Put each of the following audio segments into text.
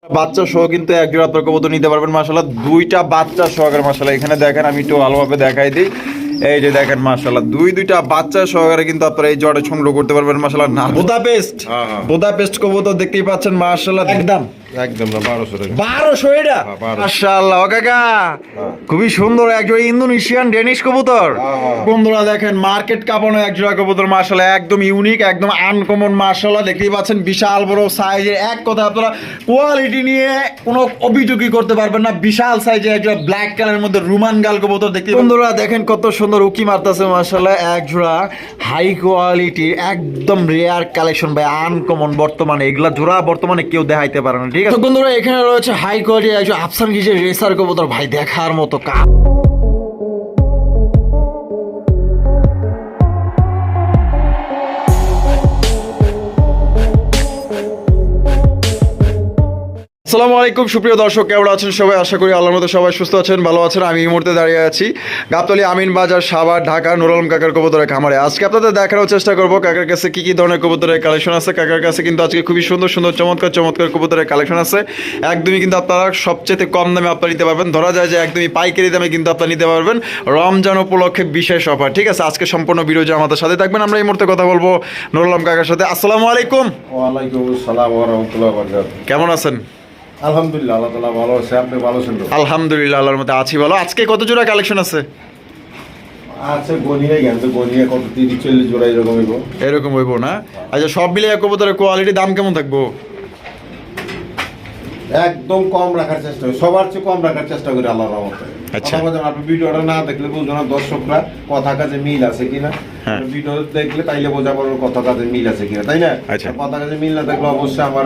বাচ্চা সহ কিন্তু এক জোড়া আপনার কবুতর নিতে পারবেন মাশাআল্লাহ। দুইটা বাচ্চা সহকারে মাশাআল্লাহ। এখানে দেখেন আমি একটু ভালোভাবে দেখাই দিই। এই যে দেখেন মাশাআল্লাহ দুইটা বাচ্চা সহকারে কিন্তু আপনারা এই জোড়া সংগ্রহ করতে পারবেন মাশাআল্লাহ। না বুদাপেস্ট বুদাপেস্ট কবুতর দেখতেই পাচ্ছেন মাশাআল্লাহ। একদম না 1200 টাকা। 1200 এটা মাশাআল্লাহ। ও কাকা খুবই সুন্দর এক জোড়া ইন্দোনেশিয়ান ডেনিশ কবুতর। বন্ধুরা দেখেন মার্কেট কাঁপানো এক জোড়া কবুতর মাশাআল্লাহ, একদম ইউনিক একদম আনকমন মাশাআল্লাহ। দেখতেই পাচ্ছেন বিশাল বড় সাইজের, এক কথা আপনারা কোয়ালিটি নিয়ে কোনো অভিযোগই করতে পারবেন না। বিশাল সাইজের এক জোড়া ব্ল্যাক কালারের মধ্যে রুমান গাল কবুতর দেখতে বন্ধুরা দেখেন কত সুন্দর উকি মারতেছে মাশাআল্লাহ। এক জোড়া হাই কোয়ালিটির একদম রেয়ার কালেকশন ভাই, আনকমন। বর্তমানে এগুলা জোড়া বর্তমানে কেউ দেখাইতে পারে না, ঠিক আছে বন্ধুরা। এখানে রয়েছে হাই কোয়ালিটি একজন আফসান গিজের রেসার কবুতর ভাই, দেখার মতো কাপ। আসসালামু আলাইকুম সুপ্রিয় দর্শক, কেমন আছেন সবাই? আশা করি আল্লাহর মতো সবাই সুস্থ আছেন, ভালো আছেন। আমি এই মুহূর্তে দাঁড়িয়ে আছি গাবতলী আমিন বাজার, সাভার, ঢাকা, নুর আলম কাকার কবুতরের খামারে। আজকে আপনাদের দেখানোর চেষ্টা করবো কাকার কাছে কি কি ধরনের কবুতরের কালেকশন আছে। কাকার কাছে কিন্তু আজকে খুবই সুন্দর সুন্দর চমৎকার কবুতরের কালেকশন আছে। একদমই কিন্তু আপনারা সবচেয়ে কম দামে আপনারা নিতে পারবেন। ধরা যায় যে একদমই পাইকারি দামে কিন্তু আপনারা নিতে পারবেন রমজান উপলক্ষে বিশেষ অফার, ঠিক আছে। আজকে সম্পূর্ণ ভিডিও যে আমাদের সাথে থাকবেন। আমরা এই মুহূর্তে কথা বলবো নুর আলম কাকার সাথে। আসসালামু আলাইকুম। ওয়ালাইকুম আসসালাম ওয়া রাহমাতুল্লাহি ওয়া বারাকাতুহু। কেমন আছেন? আলহামদুলিল্লাহ, আল্লাহ তাআলা ভালো আছে। আপনি ভালো আছেন তো? আলহামদুলিল্লাহ, আল্লাহর মধ্যে আছি ভালো। আজকে কত জোড়া কালেকশন আছে? আচ্ছা গনিয়ে গেল তো, গনিয়ে কত 30-40 জোড়া এরকম হইব। এরকম হইব না? আচ্ছা সব মিলিয়ে কবুতরের কোয়ালিটি দাম কেমন থাকবো? একদম কম রাখার চেষ্টা করি, সবার চেয়ে কম রাখার চেষ্টা করি আল্লাহর রহমতে। আচ্ছা। আপনি ভিডিওটা না দেখলে বুঝবো না দর্শকরা কথা কাজে মিল আছে কিনা। হ্যাঁ। ভিডিও দেখলে তাইলে বোঝা পারবো কথা কাজে মিল আছে কিনা, তাই না? আচ্ছা। কথা কাজে মিল না থাকলে অবশ্যই আমার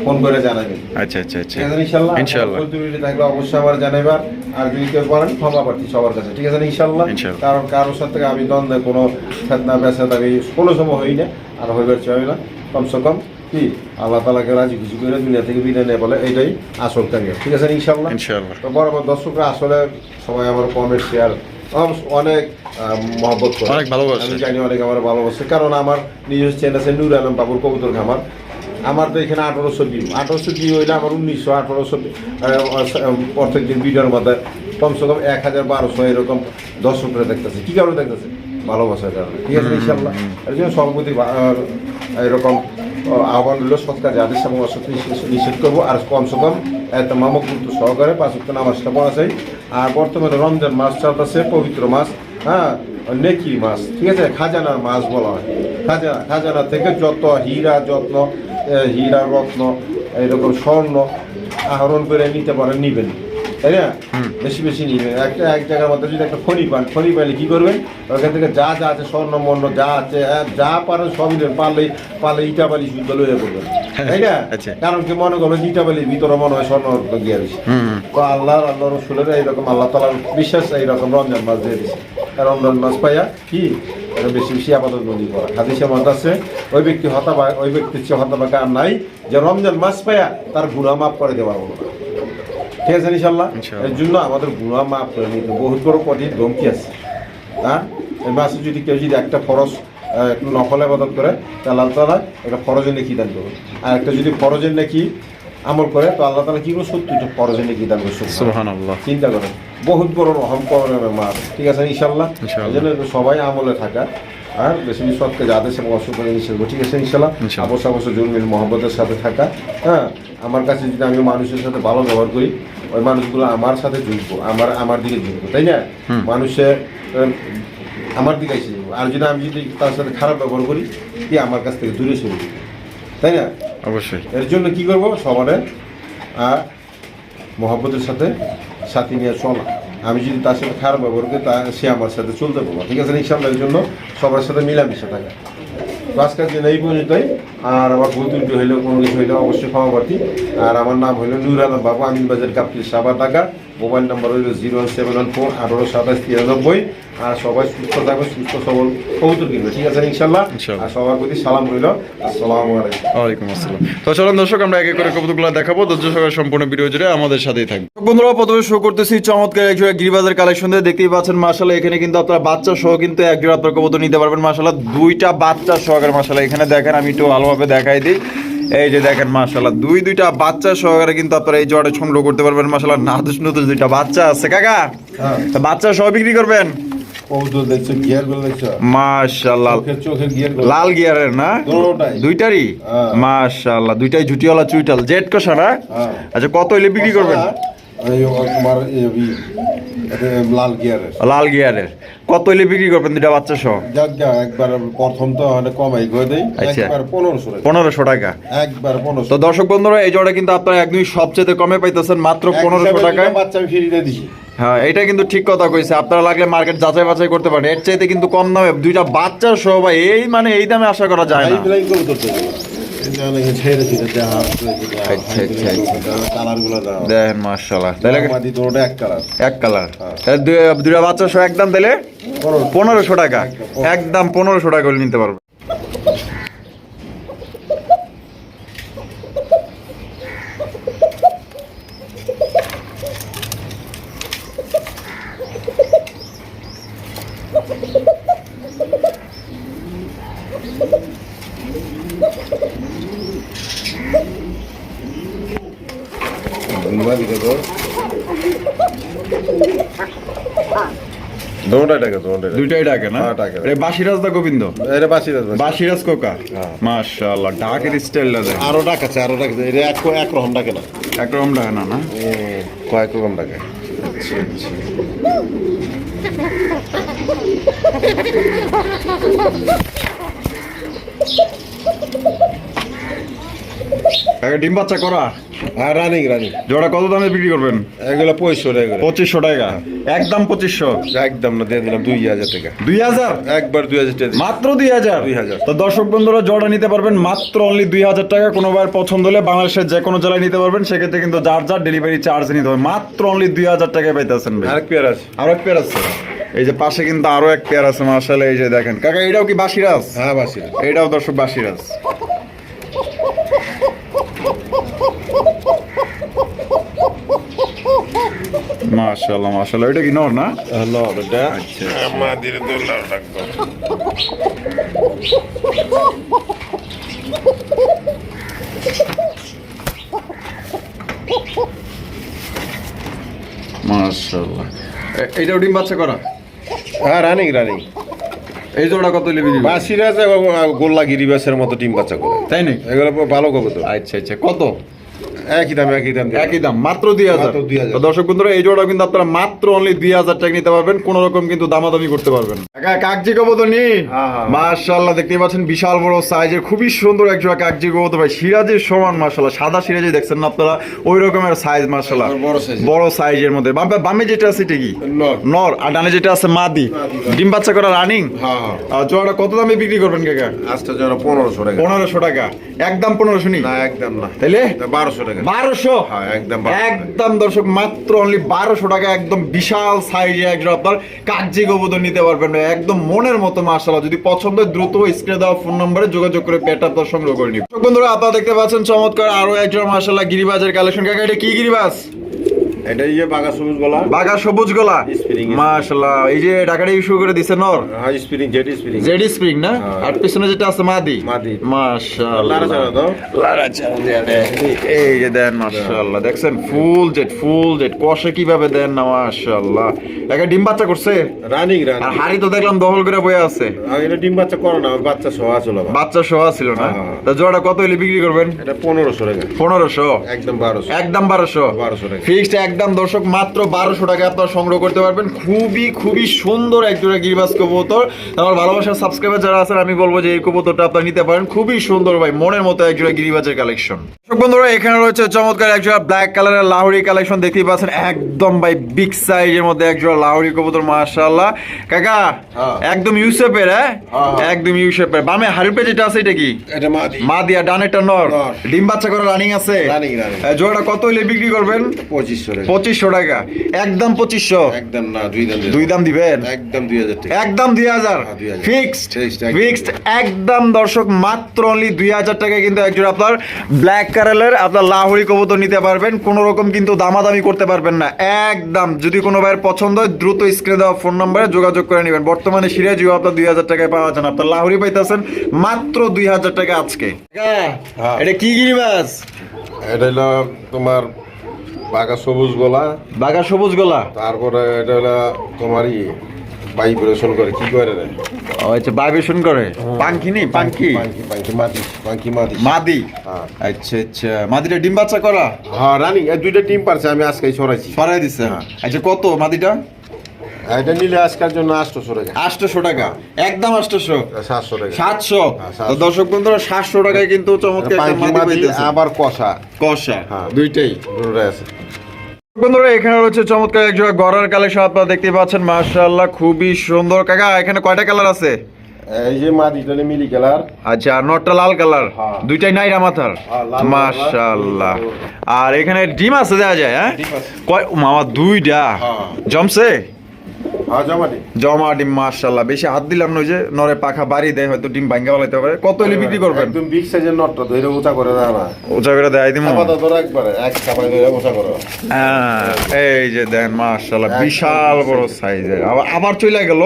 ফোন করে জানাবেন। আচ্ছা আচ্ছা আচ্ছা, ঠিক আছে ইনশাআল্লাহ। ইনশাআল্লাহ। প্রতিনিধি থাকলে অবশ্যই আমার জানাইবার। আর যদি কেউ করেন ক্ষমা প্রার্থী সবার কাছে, ঠিক আছে ইনশাআল্লাহ। ইনশাআল্লাহ। কারণ কারোর সাথে আমি দ্বন্দ্বে কোনো ফেতনা বেসাদ আমি কোনো সময় হই না, আর হইবার চাই না। কমসে কম কি আল্লাহ তাআলাকে রাজি খুশি করে দুনিয়া থেকে বিদায় নেয় বলে এইটাই আসল কাহিনী, ঠিক আছে ইনশাআল্লাহ। ইনশাআল্লাহ। তো বরাবর দর্শকরা আসলে সবাই আমার কমেন্ট শেয়ার অনেক মহব্বত করে, অনেক ভালোবাসে। আমি জানি অনেক আমার ভালোবাসে। কারণ আমার নিজস্ব চ্যানেল আছে নূর আলম বাবুর কবুতর খামার। আমার তো এখানে 1800 ভিউ হইলে আমার 1900-1800 প্রত্যেক দিন ভিডিওর মধ্যে কমসে কম 1000-1200 এরকম দর্শকরা দেখতেছে। কি কারণে দেখতেছে? ভালোবাসার কারণে, ঠিক আছে ইনশাআল্লাহ। এর জন্য সভাপতি এরকম আহ্বান হলো সৎ কাজে আদেশ এবং অসৎ নিষেধ করবো। আর কমসে কম একটা মামক গুরুত্ব সহকারে 5 ওয়াক্ত নামাজটা পড়া চাই। আর বর্তমানে রমজান মাস চলতেছে, পবিত্র মাস, হ্যাঁ, নেকির মাস, ঠিক আছে। খাজানার মাস বলা হয়। খাজানা থেকে যত হীরা রত্ন এরকম স্বর্ণ আহরণ করে নিতে পারেন, নিবেন, তাই না? বেশি বেশি নিবেন। এক জায়গার মধ্যে যদি একটা খনি পাইলে কি করবেন? ওখান থেকে যা আছে স্বর্ণ মন্য যা আছে যা পারেন সবই নেন। পারলে ইটা বালি শুদ্ধ লইয়া করবেন, তাই না? কারণ কি মনে করবেন ইটা বালির ভিতরে মনে হয় স্বর্ণ গিয়ে দিচ্ছে। তো আল্লাহ রসুলের এইরকম আল্লাহ তাআলার বিশ্বাস এইরকম রমজান মাস দিয়ে দিচ্ছে। রমজান মাস পাইয়া কি বেশি বেশি আপাতত বন্দি করা। হাদিসে মত আছে ওই ব্যক্তির চেয়ে হতভাগা আর নাই যে রমজান মাস পাইয়া তার গুনাহ মাফ করে দেওয়ার মতো, ঠিক আছে ইনশাআল্লাহ। এর জন্য আমাদের গুনাহ মাফ করে নিতে বহুত বড় কঠিন ধমকি আছে। হ্যাঁ, এই মাসে যদি কেউ যদি একটা ফরজ নফল ইবাদত করে তাহলে আল্লাহ তাআলা একটা ফরজের নেকি দান করবে। আর একটা যদি ফরজের নেকি আমল করে তো আল্লাহ তাআলা কি করে 70টা ফরজের নেকি দান করবে। সুবহানাল্লাহ। চিন্তা করেন, বহুত বড় রহম করবে মাস, ঠিক আছে ইনশাআল্লাহ। এই জন্য সবাই আমলে থাকা আর বেশি বেশি সৎ কাজে আদেশ এবং অসৎ কাজে নিষেধ, ঠিক আছে ইনশাআল্লাহ। অবশ্য জুলমিল মহব্বতের সাথে থাকা। হ্যাঁ, আমার কাছে যদি আমি মানুষের সাথে ভালো ব্যবহার করি ওই মানুষগুলো আমার সাথে যুগবো, আমার দিকে যুগবো, তাই না? মানুষে আমার দিকে এসে যাবো। আর যদি আমি তার সাথে খারাপ ব্যবহার করি কি আমার কাছ থেকে দূরে সরে যাবো, তাই না? অবশ্যই। এর জন্য কি করবো? সবারে মহব্বতের সাথে সাথী নিয়ে চলা। আমি যদি তার সাথে খারাপ ব্যবহার করি সে আমার সাথে চলতে পারবো, ঠিক আছে ইনশাআল্লাহ। এর জন্য সবার সাথে মিলামিশে থাকা। আজকের দিন এই পর্যন্তই। আর আমার ভুল ত্রুটি হইলেও কোনো কিছু হইলেও অবশ্যই ক্ষমাপ্রার্থী। আর আমার নাম হইল নূর আলম বাবু, আমিন বাজার, গাবতলী, সাভার, ঢাকা। মোবাইল নাম্বার হইল 01714-1827-93। আর সবাই সুস্থ থাকবে, সুস্থ সবল কবুতর কিনবে, ঠিক আছে ইনশাআল্লাহ। আর সবার প্রতি সালাম রইল। আসসালামু আলাইকুম। ওয়ালাইকুম আসসালাম। তো চলুন দর্শক আমরা এক এক করে কবুতরগুলো দেখাবো। ধৈর্য সহকারে সম্পূর্ণ ভিডিও জুড়ে আমাদের সাথেই থাকবে। বন্ধুরা প্রথমে শো করতেছি চমৎকার এক জোড়া গিরিবাজের কালেকশন দিয়ে। দেখতেই পাচ্ছেন মাশাআল্লাহ এখানে কিন্তু আপনারা বাচ্চা সহ কিন্তু এক জোড়া আপনার কবুতর নিতে পারবেন মাশাআল্লাহ। দুইটা বাচ্চা সহকারে মাশাআল্লাহ। এখানে দেখেন আমি একটু ভালোভাবে দেখাই দিই। এই যে দেখেন মাশাআল্লাহ দুইটা বাচ্চা সহকারে কিন্তু আপনারা এই জোড়াটা সংগ্রহ করতে পারবেন মাশাআল্লাহ। নাদুস নতুন দুইটা বাচ্চা আছে কাকা, তা বাচ্চা সহ বিক্রি করবেন? কবুতর দেখছো, গিয়ার গুলো দেখছো, মাশাআল্লাহ চোখের গিয়ার লাল গিয়ারের না দুইটারই? মাশাআল্লাহ দুইটাই ঝুটিওয়ালা চুইটাল জেড কষা না? আচ্ছা কত হইলে বিক্রি করবেন? তোমার লাল গিয়ারের। লাল গিয়ারের কত হইলে বিক্রি করবেন দুইটা বাচ্চা সহ? একবার প্রথম তো কমাই করে দেই, একবার 1500 টাকা একবার 1500। তো দর্শক বন্ধুরা এই জোড়া কিন্তু আপনারা একদমই সবচেয়ে কমে পাইতেছেন মাত্র 1500 টাকায়। বাচ্চা আমি ফ্রি দিয়ে দিছি। হ্যাঁ এটা কিন্তু ঠিক কথা কইছে, আপনারা লাগলে মার্কেট যাচাই বাছাই করতে পারেন। এর চাইতে কিন্তু কম দামে দুইটা বাচ্চা সহ ভাই এই মানে এই দামে আশা করা যায় না। দেখেন মাশাআল্লাহ এক কালার দুইটা বাচ্চা সহ একদম দিলে 1500 টাকা, একদম 1500 টাকা করে নিতে পারবে। দুইটাই ডাকে না? বাসিরাজ দা গোবিন্দ, বাসিরাজ কোকা। মাশাআল্লাহ ডাকের স্টাইলটা দেখেন। আরো ডাক আছে, আরো ডাক আছে। এটা একরকম ডাকে না, একরকম ডাকে না? না কয়েক রকম ডাকে। ডিম বাচ্চা করা? হ্যাঁ রানিং জোড়া কত দামে বিক্রি করবেন? এগুলো 2500 2500 টাকা টাকা। একদম 2500? একদম না, দিয়ে দিলাম 2000 টাকা। 2000? একবার 2000 টাকা মাত্র 2000? তো দর্শক বন্ধুরা জোড়া নিতে পারবেন মাত্র অনলি 2000 টাকা। কোনো ভাইয়ের পছন্দ হলে বাংলাদেশের যে কোনো জেলায় নিতে পারবেন, সেক্ষেত্রে কিন্তু যার ডেলিভারি চার্জ নিতে হবে। মাত্র অনলি 2000 টাকায় পাইতেছেন। আরেক পেয়ার আছে, আরো এক পেয়ার আছে এই যে পাশে, কিন্তু আরো এক পেয়ার আছে মাশাআল্লাহ। এই যে দেখেন কাকা, এটাও কি বাসিরাজ? হ্যাঁ বাসিরাজ, এটাও দর্শক বাসিরাজ। মাশাআল্লাহ মাশাআল্লাহ। এটা কি নর না? নর। এটা আচ্ছা আমাদের দোলা রাখবো। মাশাআল্লাহ। এইটাও ডিম বাচ্চা করা? হ্যাঁ রানিং। এই জোড়া কত নেবে? বাসিরাজ গোল্লা গিরিবাসের মতো ডিম বাচ্চা করে, তাই নাকি? এগুলো ভালো কবুতর। আচ্ছা কত? একই দাম মাত্র 2000। তো দর্শক বন্ধুরা এই জোড়া কিন্তু আপনারা মাত্র অনলি 2000 টাকা নিতে পারবেন, কোন রকম কিন্তু দামাদামি করতে পারবেন। কাকজি কবুতর নি মাশাআল্লাহ দেখতে পাচ্ছেন, বিশাল বড় সাইজের খুবই সুন্দর এক জোড়া কাকজি কবুতর ভাই, সিরাজের সমান মাশাআল্লাহ। সাদা সিরাজি দেখছেন না আপনারা, ওই রকমের সাইজ মাশাআল্লাহ, বড় সাইজের মধ্যে। বামে যেটা আছে এটা কি নর, আর ডানে যেটা আছে মাদি? ডিম বাচ্চা করা রানিং। আর জোড়াটা কত দামে বিক্রি করবেন কাকা? আজকে জোড়া 1500 টাকা। 1500 টাকা? একদম 1500 নি? না একদম না। তাইলে 1200 টাকা। 1200? হ্যাঁ একদম একদম দর্শক মাত্র অনলি 1200 টাকা। একদম বিশাল সাইজে একজন আপনার কাগজি কবুতর নিতে পারবেন একদম মনের মতো মাশাআল্লাহ। যদি পছন্দ হয় দ্রুত স্ক্রিনে দেওয়া ফোন নম্বরে যোগাযোগ করে পেটা আপনার সংগ্রহ করে নিন। বন্ধুরা আপনারা দেখতে পাচ্ছেন চমৎকার আরো একজন মাশাআল্লাহ গিরিবাজের কালেকশন। কাকা এটা কি গিরিবাজ? এটা বাঘা সবুজ গলা। বাঘা সবুজ গলা মাশাআল্লাহ। এই যে ঢাকাটা ইস্যু করে দিছে নর? হ্যাঁ স্প্রিং, জেড স্প্রিং না? আর পিছনে যেটা আছে মাদি মাশাআল্লাহ। এই যে দেন মাশাআল্লাহ, দেখছেন ফুল জেড কষে কিভাবে দেন না মাশাআল্লাহ। একটা ডিম বাচ্চা করছে রানিং। আর হাড়ি তো দেখলাম দহল করে বয়ে আছে। এটা ডিম বাচ্চা করে না, বাচ্চা সহ ছিল। বাচ্চা সহ ছিল না? তা জোড়া কত হলে বিক্রি করবেন? এটা 1500 টাকা। 1500? একদম 1200। একদম 1200 টাকা ফিক্সড একদম দর্শক মাত্র 1200 টাকা আপনারা সংগ্রহ করতে পারবেন। খুবই সুন্দর একজোড়া গিরিবাজ কবুতর। আমার ভালোবাসার সাবস্ক্রাইবার যারা আছেন আমি বলবো যে এই কবুতরটা আপনারা নিতে পারেন, খুবই সুন্দর ভাই, মনের মতো একজোড়া গিরিবাজের কালেকশন। দর্শক বন্ধুরা এখানে রয়েছে চমৎকার একজোড়া ব্ল্যাক কালারের লাহোরি কালেকশন, দেখতেই পাচ্ছেন একদম ভাই বিগ সাইজের মধ্যে একজোড়া লাহোরি কবুতর মাশাআল্লাহ। কাকা একদম ইউসেফের? একদম ইউসেফের। বামে হারিপে যেটা আছে এটা কি? এটা মাদি। আর ডানেরটা নর? ডিম বাচ্চা করে রানিং আছে? রানিং। জোড়াটা কত হলে বিক্রি করবেন? 2500 2500 টাকা একদম 2500 একদম না দুই দাম দিবেন একদম 2000 টাকা একদম 2000 ফিক্সড ফিক্সড একদম দর্শক মাত্র অনলি 2000 টাকায় কিন্তু একজন আপনার ব্ল্যাক কালারের আপনার লাহোরি কবুতর নিতে পারবেন কোনো রকম কিন্তু দামাদামি করতে পারবেন না একদম যদি কোনো ভাইয়ের পছন্দ হয় দ্রুত স্ক্রিনে দেওয়া ফোন নম্বরে যোগাযোগ করে নেবেন বর্তমানে সিরাজিও আপনার 2000 টাকায় পাওয়া যান আপনার লাহোরি পাইতেছেন মাত্র 2000 টাকা আজকে এটা কি গিরিবাস এটা হলো তোমার বাঘা সবুজ গলা বাঘা সবুজ গলা তারপরে এটা হলো তোমারই ভাইব্রেশন করে কি করে রে ও আচ্ছা ভাইব্রেশন করে পাঙ্কি নেই পাঙ্কি পাঙ্কি মাদি মাদি হ্যাঁ আচ্ছা আচ্ছা মাদিটা ডিম বাচ্চা করা হ্যাঁ রানিং এই দুইটা টিম পারছে আমি আজকে ছড়াইছি সরাই দিছে আচ্ছা কত মাদিটা এটা নিলে আজকের জন্য 800 টাকা 800 টাকা একদম 800 700 টাকা 700 তো দর্শক বন্ধুরা 700 টাকায় কিন্তু চমৎকার একটা পাঙ্কি মাদি মাদি পাইতেছে আবার কষা কষা হ্যাঁ। দুইটাই দুটোই আছে বন্ধুরা এখানে রয়েছে চমৎকার এক জোড়া গড়ার কালেকশন আপনারা দেখতে পাচ্ছেন মাশাআল্লাহ খুবই সুন্দর কাকা এখানে কয়টা কালার আছে এই যে মাদিটা মিলি কালার আচ্ছা আর নটটা লাল কালার হ্যাঁ। দুইটাই নাইরা মাথার হ্যাঁ, লাল মাশাআল্লাহ আর এখানে ডিম আছে দেওয়া যায় হ্যাঁ ডিম আছে। কয় মামা দুইটা হ্যাঁ। জমছে হ্যাঁ জমাটি জমা ডিম মাশাআল্লাহ বেশি হাত দিলাম না ওই যে নরে পাখা বাড়ি দেয় হয়তো ডিম ভাঙ্গা বলাইতে পারে কত হলে বিক্রি করবেন একদম বিগ সাইজের নটটা ধরে উঁচা করে না না উঁচা করে দেয় দিমু আপাতত ধরে একবারে এক চাপায় ধরে উঁচা করে হ্যাঁ, এই যে দেন মাশাআল্লাহ বিশাল বড় সাইজের আবার চলে গেল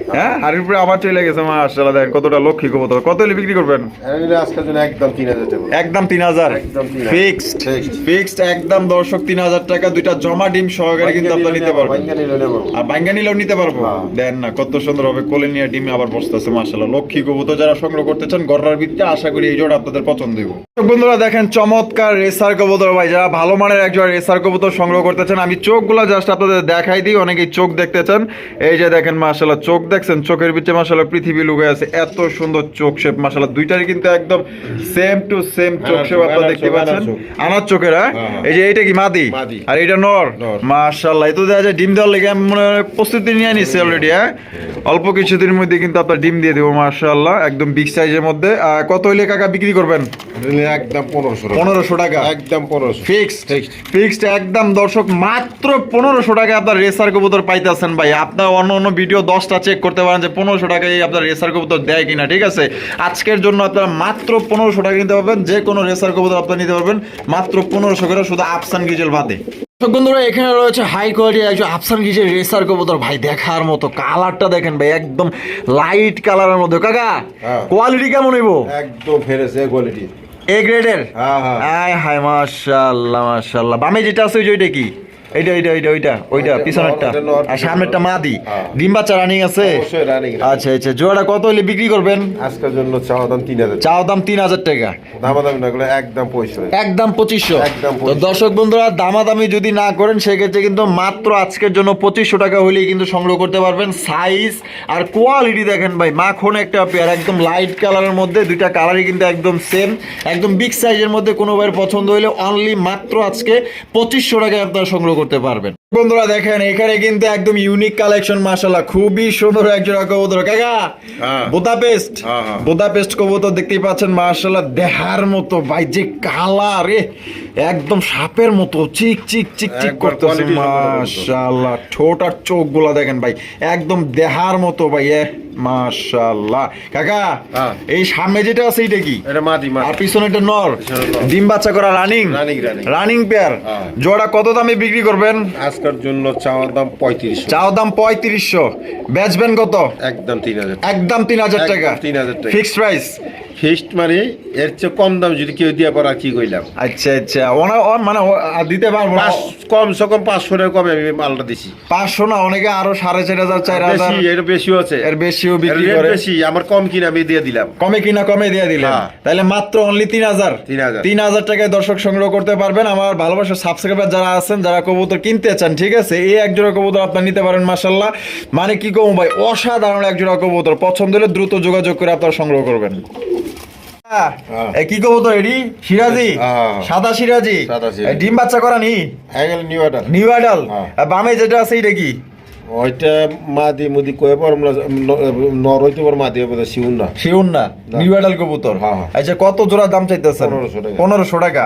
হ্যাঁ হাড়ির উপরে আবার চলে গেছে মাশাআল্লাহ দেখেন কতটা লক্ষ্মী কবুতর কত হলে বিক্রি করবেন এটা নিলে আজকের জন্য একদম 3000 টাকা একদম 3000 একদম 3000 ফিক্সড Fixed। ফিক্সড একদম দর্শক 3000 টাকা দুইটা জমা ডিম সহকারে কিন্তু আপনি নিতে পারবেন ভাঙ্গা নিলে নেবো আর বাঙ্গা নিলেও নিতে পারবো দেন না কত সুন্দর হবে কোলে নিয়ে ডিমে আবার বসতেছে মাশাআল্লাহ লক্ষ্মী কবুতর যারা সংগ্রহ করতে চান গড়ার ভিত্তিতে আশা করি এই জোড়া আপনাদের পছন্দ হইব বন্ধুরা দেখেন চমৎকার রেসার কবুতর ভাই যারা ভালো মানের এক জোড়া রেসার কবুতর সংগ্রহ করতে চান আমি চোখগুলো জাস্ট আপনাদের দেখাই দিই অনেকেই চোখ দেখতে চান এই যে দেখেন মাশাআল্লাহ চোখ দেখছেন চোখের ভিতরে মাশাআল্লাহ পৃথিবী লুকে আছে এত সুন্দর চোখ শেপ মাশাআল্লাহ দুইটারই কিন্তু একদম সেম টু সেম চোখ শেপ আপনারা দেখতে পাচ্ছেন আনার চোখের হ্যাঁ এই যে এইটা কি মাদি মাদি। আর এটা নর নর। মাশাআল্লাহ এই তো দেখা যায় ডিম দেওয়ার লেগে আমি মনে হয় প্রস্তুতি নিয়ে নিচ্ছি অলরেডি হ্যাঁ অল্প কিছুদিনের মধ্যে কিন্তু আপনার ডিম দিয়ে দেবো মাশাআল্লাহ একদম বিগ সাইজের মধ্যে কত হইলে কাকা বিক্রি করবেন এটা নিলে একদম 1500 1500 টাকা একদম 1500 ফিক্সড ফিক্সড একদম দর্শক মাত্র 1500 টাকায় আপনার রেসার কবুতর পাইতেছেন ভাই আপনার অন্য অন্য ভিডিও 10টা চেক করতে পারেন যে 1500 টাকায় আপনার রেসার কবুতর দেয় কিনা ঠিক আছে আজকের জন্য আপনারা মাত্র 1500 টাকা নিতে পারবেন যে কোনো রেসার কবুতর আপনারা নিতে পারবেন মাত্র 1500 করে শুধু আফসান গিজেল বাদে বন্ধুরা এখানে রয়েছে হাই কোয়ালিটি একজন আফসান গিজের রেসার কবুতর ভাই দেখার মতো কালারটা দেখেন ভাই একদম লাইট কালারের মধ্যে কাকা হ্যাঁ। কোয়ালিটি কেমন হইব একদম ফেরেছে কোয়ালিটি এ গ্রেডের হ্যাঁ হ্যাঁ আয় হায় মাশাআল্লাহ মাশাআল্লাহ বামে যেটা আছে ওইটা কি ওইটা ওইটা পিছনেরটা নর, নর। আর সামনেরটা মাদি হ্যাঁ। ডিম বাচ্চা রানিং আছে অবশ্যই রানিং আচ্ছা আচ্ছা জোড়া কত হলে বিক্রি করবেন আজকের জন্য চাওয়া দাম 3000 চাও দাম 3000 টাকা দামাদামি না করলে একদম 2500 একদম 2500 একদম তো 2500 দর্শক বন্ধুরা দামাদামি যদি না করেন সেক্ষেত্রে কিন্তু মাত্র আজকের জন্য 2500 টাকা হলেই কিন্তু সংগ্রহ করতে পারবেন সাইজ আর কোয়ালিটি দেখেন ভাই মাখন একটা পেয়ার একদম লাইট কালারের মধ্যে দুইটা কালারই কিন্তু একদম সেম একদম বিগ সাইজের মধ্যে কোনো ভাইয়ের পছন্দ হলে অনলি মাত্র আজকে 2500 টাকায় আপনারা সংগ্রহ করতে পারবেন বন্ধুরা দেখেন এখানে কিন্তু একদম ইউনিক কালেকশন মাশাআল্লাহ খুবই সুন্দর একজোড়া কবুতর কাকা হ্যাঁ। বুদাপেস্ট হ্যাঁ, হ্যাঁ। বুদাপেস্ট কবুতর দেখতেই পাচ্ছেন মাশাআল্লাহ দেহার মতো ভাই যে কালার একদম সাপের মতো চিক চিক চিক চিক একবার করতেছে quality সম্পন্ন কবুতর। মাশাআল্লাহ ঠোঁট আর চোখগুলা দেখেন ভাই একদম দেহার মতো ভাই মাশাআল্লাহ কাকা হ্যাঁ। এই সামনে যেটা আছে এটা কি এটা মাদি আর পিছনে এটা নর পিছনে নর। ডিম বাচ্চা করা রানিং Running। রানিং পেয়ার হ্যাঁ। জোড়া কত দামে বিক্রি করবেন আজকের জন্য চাওয়া দাম 3500 চাও দাম 3500 বেচবেন কত একদম 3000 একদম 3000 টাকা একদম 3000 টাকা। ফিক্সড প্রাইস ফিক্সড মানে এর চেয়ে কম দাম যদি কেউ দিয়ে পারা কি কইলাম আচ্ছা আচ্ছা মানে দিতে পারবো না কমসে কম 500 টাকা কমে আমি মালটা দিছি 500 না অনেকে আরো 4500 4000 বেশি এর বেশিও আছে এর বেশিও বিক্রি এর rate করে বেশি আমার কম কিনে আমি দিয়ে দিলাম কমে কিনা কমে দিয়ে দিলেন হ্যাঁ। তাহলে মাত্র অনলি 3000 3000 টাকায় দর্শক সংগ্রহ করতে পারবেন আমার ভালোবাসার সাবস্ক্রাইবার যারা আছেন যারা কবুতর কিনতে চান ঠিক আছে এই এক জোড়া কবুতর আপনি নিতে পারেন মাশাআল্লাহ মানে কি কম ভাই অসাধারণ এক জোড়া কবুতর পছন্দ হলে দ্রুত যোগাযোগ করে আপনারা সংগ্রহ করবেন কি কবুতর এডি সিরাজি হ্যাঁ। সাদা সিরাজি সাদা সিরাজি। ডিম বাচ্চা করা নি এগুলো নিউ অর্ডার নিউ আইডল হ্যাঁ। বামে যেটা আছে এটা কি ওইটা মাদি মুদি কয়ে পর নর হইতে পর মাদি হবে শিউন না শিউন না নিউ আইডল কবুতর হ্যাঁ, হ্যাঁ। আচ্ছা কত জোড়া দাম চাইতেছেন 1500 টাকা। 1500 টাকা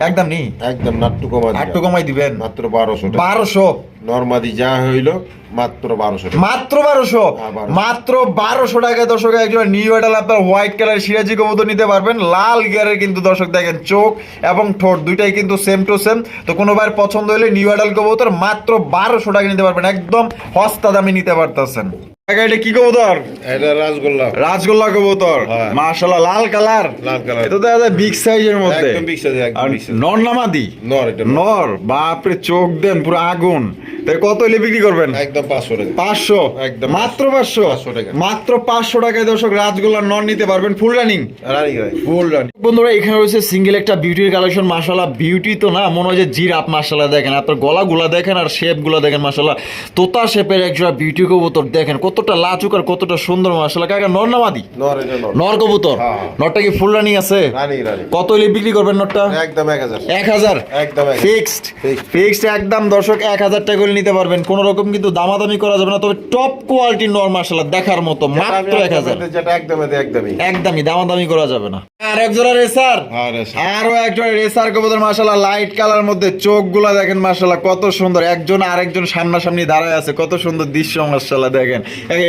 একদম নি একদম নাট্টু কমা একটু কমাই দিবেন মাত্র 1200 টাকা। 1200 নরমাদি যা হইলো মাত্র 1200 টাকা। মাত্র 1200 হ্যাঁ, 1200 মাত্র 1200 টাকায় দর্শক একজন নিউ এডাল আপনার হোয়াইট কালার সিরাজি কবুতর নিতে পারবেন। লাল গিয়ারের কিন্তু দর্শক দেখেন চোখ এবং ঠোঁট দুইটাই কিন্তু সেম টু সেম। তো কোনো ভাইয়ের পছন্দ হলে নিউ এডাল কবুতর মাত্র 1200 টাকা নিতে পারবেন, একদম সস্তা দামে নিতে পারতেছেন। এটা কি কবুতর? এটা রাসগোল্লা। রাজগোল্লা কবুতর, হ্যাঁ। মাশাআল্লাহ লাল কালার। লাল কালার। এটা তো একটা বিগ সাইজের মধ্যে, একদম big size, একদম আর big size। নর নামাদি নর এটা নর। নর, বাপরে চোখ দেন পুরো আগুন। তাই কত হলে বিক্রি করবেন? একদম 500 টাকা। 500, একদম মাত্র 500 500 টাকা। মাত্র 500 টাকায় দর্শক রাজগোল্লার নর নিতে পারবেন, ফুল রানিং। রানি গাই। ফুল রানিং বন্ধুরা, এখানে রয়েছে সিঙ্গেল একটা বিউটির কালেকশন। মাশাআল্লাহ বিউটি তো না, মনে হয় যে জিরাফ। মাশাআল্লাহ দেখেন, আপনার গলাগুলা দেখেন আর শেপগুলা দেখেন। মাশাআল্লাহ তোতা শেপের একজোড়া বিউটি কবুতর দেখেন, কতটা লাচুক আর কতটা সুন্দর। মাশাআল্লাহ কাকা নর নামাদি নর এটা নর। নর কবুতর। হ্যাঁ। নরটা কি ফুল রানিং আছে? রানি রানি। কত হলে বিক্রি করবেন নরটা? একদম 1000। 1000 একদম 1000। ফিক্সড। Fixed। ফিক্সড একদম দর্শক 1000 টাকা করে নিতে পারবেন, কোন রকম কিন্তু দামাদামি করা যাবে না। তবে টপ কোয়ালিটি নর মাশাআল্লাহ দেখার মতো, মাত্র 1000। যেটা একদমই। একদমই দামাদামি করা যাবে না। আর এক জোড়া রেসার, হ্যাঁ রেসার। আরো একজন রেসার কবুতর মাশাআল্লাহ লাইট কালার মধ্যে, চোখগুলা দেখেন মাশাআল্লাহ কত সুন্দর। একজন আরেকজন সামনাসামনি দাঁড়ায় আছে, কত সুন্দর দৃশ্য মাশাআল্লাহ দেখেন।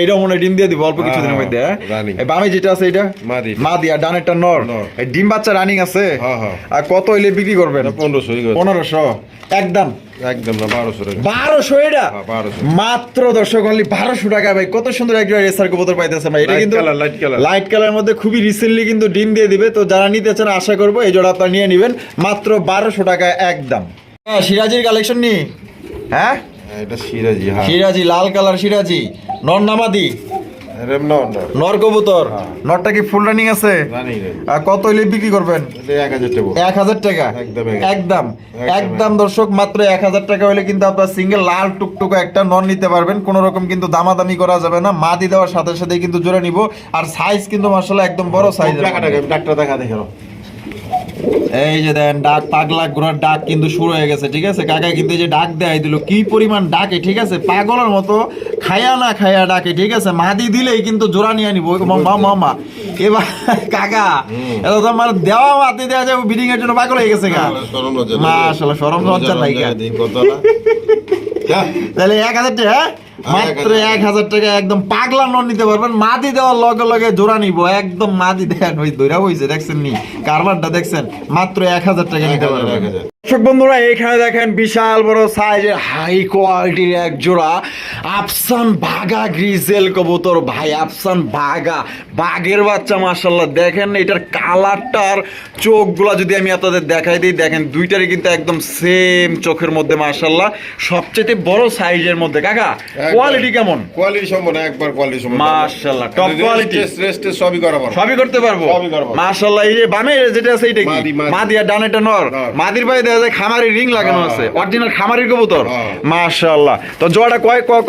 এটা মনে হয় ডিম দিয়ে দিব অল্প কিছুদিনের মধ্যে। রানিং। এই বামে যেটা আছে এটা মাদি। মাদি, আর ডানেরটা নর। নর। এই ডিম বাচ্চা রানিং আছে। হ্যাঁ, হ্যাঁ। আর কত হইলে বিক্রি করবেন? 1500 1500 একদম। একদম না 1200 টাকা। 1200 এটা? হ্যাঁ, 1200 মাত্র দর্শক অনলি 1200 টাকা। ভাই কত সুন্দর একজন রেসার কবুতর পাইতেছেন ভাই। এটা Light কিন্তু color, light color। Light colour মধ্যে খুবই রিসেন্টলি কিন্তু ডিম দিয়ে দিবে। তো যারা নিতে চান আশা করবো এই জোড়া আপনারা নিয়ে নেবেন মাত্র 1200 টাকা একদম। হ্যাঁ সিরাজির কালেকশন নি। হ্যাঁ এটা সিরাজি। হ্যাঁ সিরাজি, লাল কালার সিরাজি, নর নামাদি এরম নর নর। নর কবুতর। হ্যাঁ। নরটা কি ফুল রানিং আছে? রানি রে। আর কত হইলে বিক্রি করবেন? এটা 1000 টাকা। 1000 টাকা একদম, একদম একদম দর্শক মাত্র 1000 টাকা হলে কিন্তু আপনার সিঙ্গেল লাল টুকটুকো একটা নন নিতে পারবেন। কোনো রকম কিন্তু দামাদামি করা যাবে না। মাদি দেওয়ার সাথে সাথে কিন্তু জোড়া নিব। আর সাইজ কিন্তু মাশাআল্লাহ একদম বড় সাইজ। ডাক্তার দেখা দেখো। এই যে দেন ডাক, পাগলা ঘোড়ার ডাক কিন্তু শুরু হয়ে গেছে। ঠিক আছে কাকা কিন্তু এই যে ডাক দেয় দিল, কি পরিমাণ ডাকে। ঠিক আছে পাগলের মতো খায়া না খায়া ডাকে। ঠিক আছে মাদি দিলেই কিন্তু জোড়া নিয়ে নিব। মামা এবার কাকা এটা তো আমার দেওয়া মাতি দেওয়া যাবে, বিডিং এর জন্য পাগল হয়ে গেছে গা। মাশাআল্লাহ শরম লজ্জা নাই গা। তাহলে 1000 টাকা, হ্যাঁ? মাত্র 1000 টাকা একদম পাগলা নন নিতে পারবেন। মাদি দেওয়ার লগে লগে জোড়া নিব একদম। মাদি দেন ওই দইরা হইছে, দেখছেন নি কারবারটা দেখছেন? মাত্র 1000 টাকা নিতে পারবেন। দর্শক বন্ধুরা এখানে দেখেন বিশাল বড় সাইজের হাই কোয়ালিটির এক জোড়া আফসান বাগা গ্রিজেল কবুতর। ভাই আফসান বাগা, বাঘের বাচ্চা মাশাআল্লাহ দেখেন। এটার কালারটার চোখগুলা যদি আমি আপনাদের দেখাই দিই, দেখেন দুইটারই কিন্তু একদম সেম চোখের মধ্যে মাশাআল্লাহ। সবচেয়ে বড় সাইজের মধ্যে কাকা কোয়ালিটি কেমন? কোয়ালিটি সম্পূর্ণ একবার কোয়ালিটি সম্পূর্ণ মাশাআল্লাহ টপ কোয়ালিটি। রেস্ট সবই করা পারবো। সবই করতে পারবো সবই করবো। মাশাআল্লাহ। এই যে বামে যেটা আছে এটা কি? মাদি, মাদি। মাদি আর ডানেটা নর। নর। মাদির পায়ে দেখা যায় খামারি রিং লাগানো হ্যাঁ, আছে, হ্যাঁ। অরিজিনাল খামারির কবুতর। হ্যাঁ। মাশাআল্লাহ। তো জোড়াটা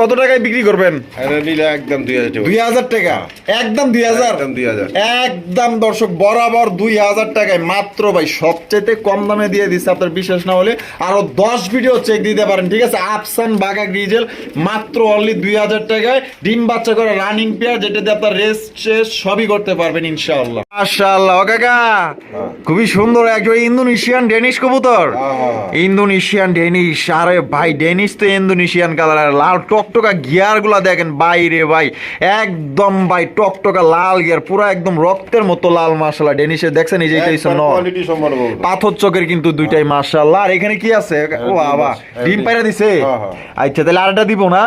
কত টাকায় বিক্রি করবেন? এটা নিলে একদম 2000 টাকা। 2000 টাকা একদম 2000 একদম 2000। একদম দর্শক বরাবর 2000 টাকায় মাত্র। ভাই সবচেয়ে কম দামে দিয়ে দিচ্ছে, আপনার বিশ্বাস না হলে আরো 10 ভিডিও চেক দিতে পারেন। ঠিক আছে আফসান বাগা গ্রিজেল মাত্র অনলি 2000 টাকায় ডিম বাচ্চা করে রানিং পেয়ার, যেটাতে আপনার রেস্ট শেষ সবই করতে পারবেন ইনশাআল্লাহ। মাশাআল্লাহ ও কাকা খুবই সুন্দর একজন ইন্দোনেশিয়ান ডেনিশ কবুতর। Indonesian Danish. আরে ভাই ডেনিশ তো ইন্দোনেশিয়ান কালার, লাল টকটকা গিয়ার গুলা দেখেন ভাই রে ভাই, একদম ভাই টকটকা লাল গিয়ার, পুরো একদম রক্তের মতো লাল মাশাআল্লাহ ডেনিশের। দেখছেন এই যে এটা হইছে নর, কোয়ালিটি সম্পূর্ণ বলবো। পাথর চোখের কিন্তু দুইটাই মাশাআল্লাহ। আর এখানে কি আছে? ও বাবা ডিম পাইরা দিছে। আচ্ছা তাহলে আরেকটা দিব না?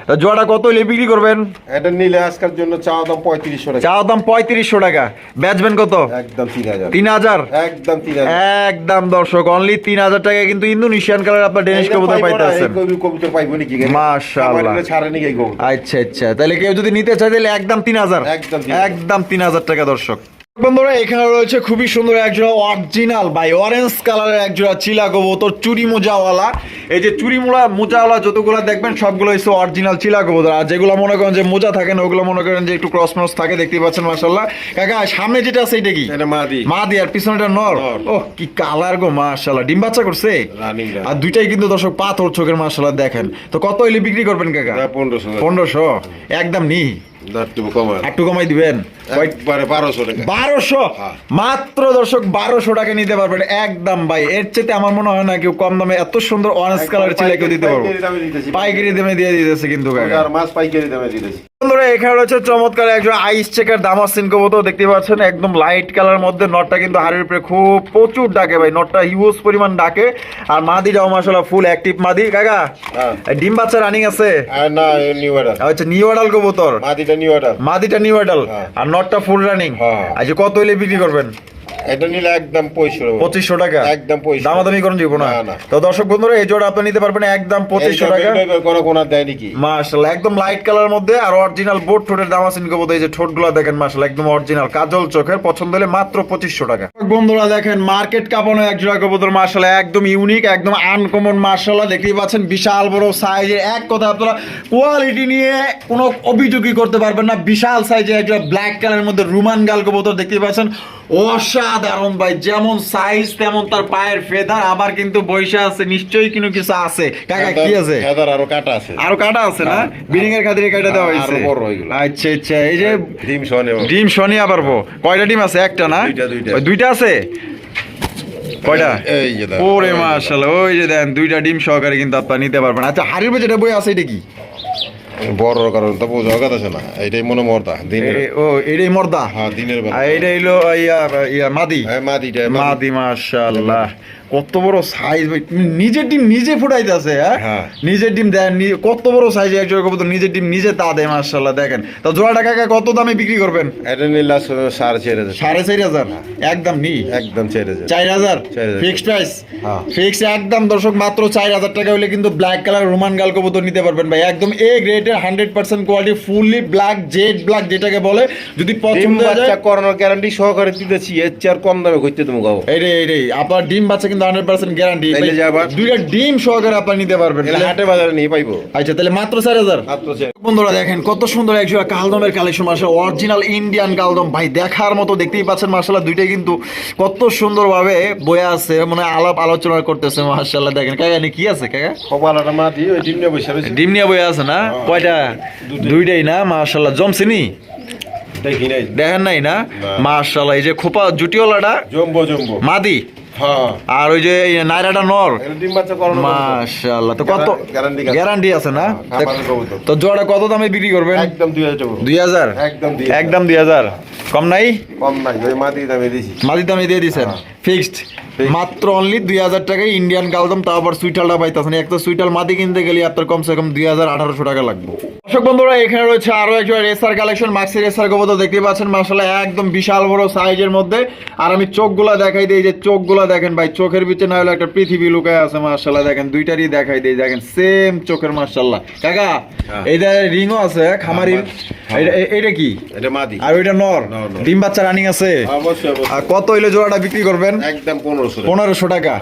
তো জোড়া কত হইলে বিক্রি করবেন? এটা নিলে আজকের জন্য চাওয়া দাম 3500 টাকা। চাওয়া দাম 3500 টাকা, বেচবেন কত? একদম 3000। 3000 একদম 3000। একদম দর্শক অনলি 3000 টাকা কিন্তু ইন্দোনেশিয়ান কালার আপনার ডেনিশ কবুতর পাইতেছেন। কবুতর পাইবো নাকি? মাশাআল্লাহ। ছাড়ে নাকি এই কবুতর? আচ্ছা আচ্ছা তাহলে কেউ যদি নিতে চায় তাহলে একদম 3000। একদম 3000। একদম 3000 টাকা দর্শক। বন্ধুরা এখানে রয়েছে খুবই সুন্দর একজোড়া অরিজিনাল ভাই অরেঞ্জ কালারের একজোড়া চিলা কবুতর, চুরি মোজাওয়ালা। এই যে চুরি মোজাওয়ালা যতগুলো দেখবেন সবগুলো হচ্ছে অরিজিনাল চিলা কবুতর। আর যেগুলো মনে করেন যে মোজা থাকে না, ওগুলো মনে করেন যে একটু ক্রস মরস থাকে, দেখতে পাচ্ছেন মাশাআল্লাহ। কাকা সামনে যেটা আছে এটা কি? এটা মাদি। মাদি আর পিছনেটা নর। ওহ কি কালার গো মাশাআল্লাহ, ডিম বাচ্চা করছে। রানিং আর দুইটাই কিন্তু দর্শক পাথর চোখের মাশাআল্লাহ দেখেন। তো কত হইলে বিক্রি করবেন কাকা? 1500। 1500 একদম নি একটু কমায়। একটু কমাই দিবেন। একবারে 1200 টাকা 1200 হ্যাঁ। মাত্র দর্শক 1200 টাকা নিতে পারবেন একদম ভাই। এর চেয়ে আমার মনে হয় না কেউ কম দামে এত সুন্দর অরেঞ্জ কালার ছিল কেউ দিতে পারবো। পাইকারি দামে দিয়ে দিতেছে কিন্তু কাকা। আর মাছ পাইকারি দামে দিতেছি। বন্ধুরা এখানে রয়েছে চমৎকার একজন আইস চেকার দামাসিন কবুতর দেখতে পাচ্ছেন, একদম লাইট কালার মধ্যে। নটটা কিন্তু হাড়ির উপরে খুব প্রচুর ডাকে ভাই, নটটা হিউজ পরিমাণ ডাকে। আর মাদিটাও মাশাআল্লাহ ফুল অ্যাক্টিভ মাদি কাকা। হ্যাঁ। ডিম বাচ্চা রানিং আছে? আর না নিউ অর্ডার, আচ্ছা নিউ অ্যাডাল কবুতর, মাদিটা নিউ অর্ডার, মাদিটা নিউ অ্যাডাল হ্যাঁ। আর নটটা ফুল রানিং। হ্যাঁ। আচ্ছা কত হইলে বিক্রি করবেন? এটা নিলে একদম 2500 টাকা একদম 2500 দামাদামি করুন দিব না। না। তো দর্শক বন্ধুরা এই জোড়া আপনি নিতে পারবেন একদম 2500 টাকা। কোনো কোন দেয় নাকি মাশাআল্লাহ একদম লাইট কালার মধ্যে আর অরিজিনাল বোট ঠোঁটের দামাসিন কবুতর। এই যে ঠোঁটগুলো দেখেন মাশাআল্লাহ একদম অরিজিনাল কাজল চোখের, পছন্দ হলে মাত্র 2500 টাকা। বন্ধুরা দেখেন মার্কেট কাঁপানো এক জোড়া কবুতর মাশাআল্লাহ একদম ইউনিক একদম আনকমন মাশাআল্লাহ দেখতেই পাচ্ছেন, বিশাল বড় সাইজের। এক কথা আপনারা কোয়ালিটি নিয়ে কোনো অভিযোগই করতে পারবেন না। বিশাল সাইজের এক জোড়া ব্ল্যাক কালারের মধ্যে রুমান গাল কবুতর দেখতেই পাচ্ছেন, অসাধারণ ভাই। যেমন সাইজ তেমন তার পায়ের ফেদার, আবার কিন্তু বৈশা আছে, নিশ্চয়ই কোনো কিছু আছে। কাকা কি আছে? হেদার আরো কাটা আছে, আরো কাটা আছে না? বিডিং এর খাতিরে কাটা দেওয়া হয়েছে। আরো বড় হইগুলো। আচ্ছা আচ্ছা এই যে ডিম শোনে ডিম শনিয়া পারবো। কয়টা ডিম আছে? একটা না? দুইটা। ওই দুইটা আছে? কয়টা? এই যে দেখো। ওরে মাশাআল্লাহ ওই যে দেন দুইটা ডিম সহকারে কিন্তু আপনারা নিতে পারবেন। আচ্ছা হাড়ির উপরে যেটা বই আছে এটা কি? বড় কারণ তো বোঝা কথা আছে না, এইটাই মনে মর্দা দিনের। ও এটাই মর্দা? হ্যাঁ দিনের বেলা। আর এটা হইলো ইয়া মাদি। হ্যাঁ মাদিটা মাদি মাশাআল্লাহ কত বড় সাইজ ভাই। নিজের ডিম নিজে ফুটাইতেছে। হ্যাঁ। নিজের ডিম দেন কত বড় সাইজ এক জোড়া কবুতর নিজের ডিম নিজে তা দেয় মাশাআল্লাহ। দেখেন তো জোড়াটা কাকা কত দামে বিক্রি করবেন? এটা নিলে 4.5 4,500 একদম নি একদম 4,000 4,000 4,000 ফিক্সড প্রাইস। হ্যাঁ। ফিক্স একদম দর্শক মাত্র 4,000 টাকা হলে কিন্তু ব্ল্যাক কালার রোমান গাল কবুতর নিতে পারবেন ভাই। একদম এ গ্রেডের 100% quality fully black jet black যেটাকে বলে। যদি ডিম পছন্দ হয় বাচ্চা করানোর গ্যারান্টি সহকারে দিতেছি, এর চেয়ে আর কম দামে কইতে তুমি গাও। এইটাই আপনার ডিম বাচ্চা কিন্তু 100% গ্যারান্টি। তাইলে যে আবার দুইটা ডিম সহকারে আপনি নিতে পারবেন। এলা হাটে বাজারে নিয়ে পাইবো। আচ্ছা তাহলে মাত্র 4,000। মাত্র 4,000 বন্ধুরা দেখেন কত সুন্দর এক জোড়া কালদমের কালেকশন মাশাআল্লাহ, অরিজিনাল ইন্ডিয়ান কালদম ভাই, দেখার মতো। দেখতেই পাচ্ছেন মাশাআল্লাহ দুইটাই কিন্তু কত সুন্দরভাবে বয়ে আছে, মানে আলাপ আলোচনা করতেছে মাশাআল্লাহ। দেখেন কাকা নি কি আছে কাকা? কপালাটা মাটি ওই ডিম নিয়ে বসে রয়েছে। ডিম নিয়ে বয়ে আছে না? কয়টা? দুইটাই না? মাশাআল্লাহ জমছিনি দেখি নাই, দেখেন নাই না? মাশাআল্লাহ এই যে খোপা জুটিওয়ালাটা জম্বো মাদি হ্যাঁ। আর ওই যে এই নাইরাটা নর। এটা ডিম বাচ্চা করানো মাশাআল্লাহ তো কত গ্যারান্টি আছে না? খাবারের কবুতর। তো জোড়া কত দামে বিক্রি করবেন? একদম 2,000 টাকা। 2,000 একদম 2,000 কম নাই? কম নাই, ওই মাটি দামে দিছি। মাদি দামে দিয়ে দিছেন ফিক্সড মাত্র অনলি 2,000 টাকায় ইন্ডিয়ান কালদম। তাও আবার সুইটালটা পাইতেছেন। একটা সুইটাল মাদি কিনতে গেলে আপনার কমসে কম 2,000-1,800 টাকা লাগবে। দর্শক বন্ধুরা এখানে রয়েছে আরো একটা রেসার কালেকশন, মাক্সি রেসার কবুতর দেখতে পাচ্ছেন মাশাআল্লাহ একদম বিশাল বড় সাইজের মধ্যে। আর আমি চোখগুলা দেখাই দিই, যে চোখগুলা দেখেন ভাই, চোখের ভিতরে না হলে একটা পৃথিবী লুকায় আছে মাশাআল্লাহ। দেখেন দুইটারই দেখাই দিই, দেখেন সেম চোখের মাশাআল্লাহ। কাকা এইটা রিংও আছে খামারির, এটা কি? এটা মাদি আর ওইটা নর। ডিম বাচ্চা রানিং আছে? অবশ্যই। আর কত হইলে জোড়াটা বিক্রি করবেন? একদম 1500 টাকা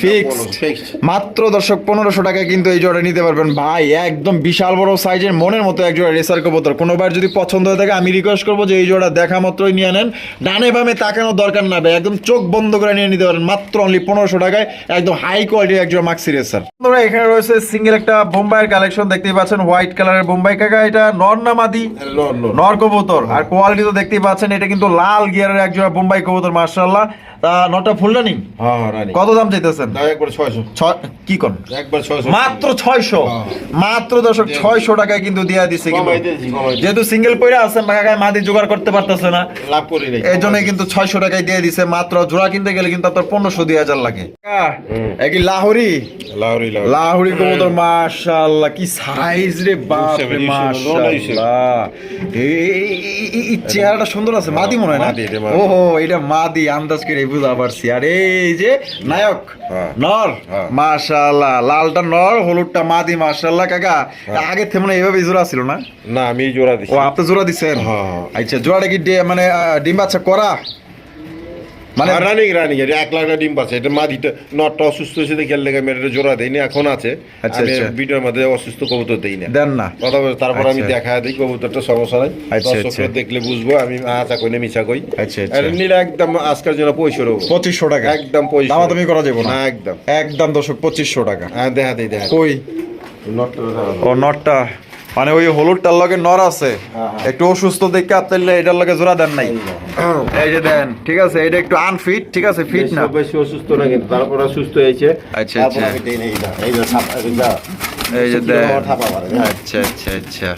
ফিক্সড মাত্র দর্শক 1500 টাকা কিন্তু এই জোড়া নিতে পারবেন ভাই। একদম বিশাল বড় সাইজের মনের মতো এক জোড়া রেসার কবুতর। কোনোবার যদি পছন্দ হয়ে থাকে আমি রিকোয়েস্ট করবো যে এই জোড়া দেখা মাত্রই নিয়ে নেন, ডানে বামে তাকানোর দরকার না ভাই, একদম চোখ বন্ধ করে নিয়ে নিতে পারেন মাত্র অনলি 1500 টাকায়। একদম হাই কোয়ালিটি এক জোড়া মাক্সি রেসার। তোমরা এখানে রয়েছে সিঙ্গেল একটা বোম্বাইয়ের কালেকশন দেখতেই পাচ্ছেন, হোয়াইট কালারের বোম্বাই। কাকা এটা নর না মাদি? নর কবুতর। আর কোয়ালিটি তো দেখতেই পাচ্ছেন, এটা কিন্তু লাল গিয়ারের এক জোড়া বোম্বাই কবুতর মাশাআল্লাহ। তা নটা ফুল রানিং? হ্যাঁ রানিং। কত দাম চাইতেছেন? একবার 600 কি কোন? একবার 600 মাত্র 600 মাত্র দর্শক 600 টাকায় কিন্তু দিয়া দিচ্ছে। কিন্তু কমাই যেহেতু সিঙ্গেল পয়রা আছেন কাকায় মাদি জোগাড় করতে পারতেছে না, লাভ করি নাই, এই জন্য কিন্তু 600 টাকায় দিয়ে দিছে মাত্র। জোড়া কিনতে গেলে কিন্তু আপনার 1500-2,000 লাগে। কি লাহোরি? লাহোরি কবুতর মাশাআল্লাহ কি সাইজ রে বাপ রে মাশাআল্লাহ। এই চেহারাটা সুন্দর আছে, মাদি মনে হয় না? ওহো এটা মাদি, আন্দাজ করে বুঝা পারছি। আর এই যে নায়ক নর মাশাআল্লাহ, লালটা নর হলুদটা মাদি মাশাআল্লাহ। কাকা আগে থেকে মনে এইভাবে জোড়া ছিল না? না আমি জোড়া দিছি। ও আপনি জোড়া দিছেন? আচ্ছা জোড়াটা কি মানে ডিম বাচ্চা করা? মানে রানিং এটা 1 লাখ ডিম পাচ্ছে। এটা মাদিটা নটটা অসুস্থ হয়েছে দেখে লেগে মেয়েটা জোড়া দেয়নি, এখন আছে। আমি ভিডিওর মধ্যে অসুস্থ কবুতর দেই না, দেন না কথা বলে। তারপর আমি দেখা দিই কবুতরটা, সমস্যা নাই, দর্শকরা দেখলে বুঝবো আমি আচা কই না মিছা কই। এটা নিলে একদম আজকের জন্য 2500 টাকা একদম 2500 দাম তুমি করা যাবে না একদম দর্শক 2500 টাকা। হ্যাঁ দেখা দেই কই নটটা। ও নটটা মানে ওই হলুদটার লগে নর আছে, হ্যাঁ। একটু অসুস্থ দেখে আপনার এটার লগে জোড়া দেন নাই। এই যে দেন, ঠিক আছে, এটা একটু আনফিট, ঠিক আছে, ফিট না। বেশি অসুস্থ না, কিন্তু তারপর সুস্থ হয়েছে। আচ্ছা, তারপর আচ্ছা। আমি দেই না এই যে এই যে দেন, থাপা মারে। আচ্ছা আচ্ছা আচ্ছা,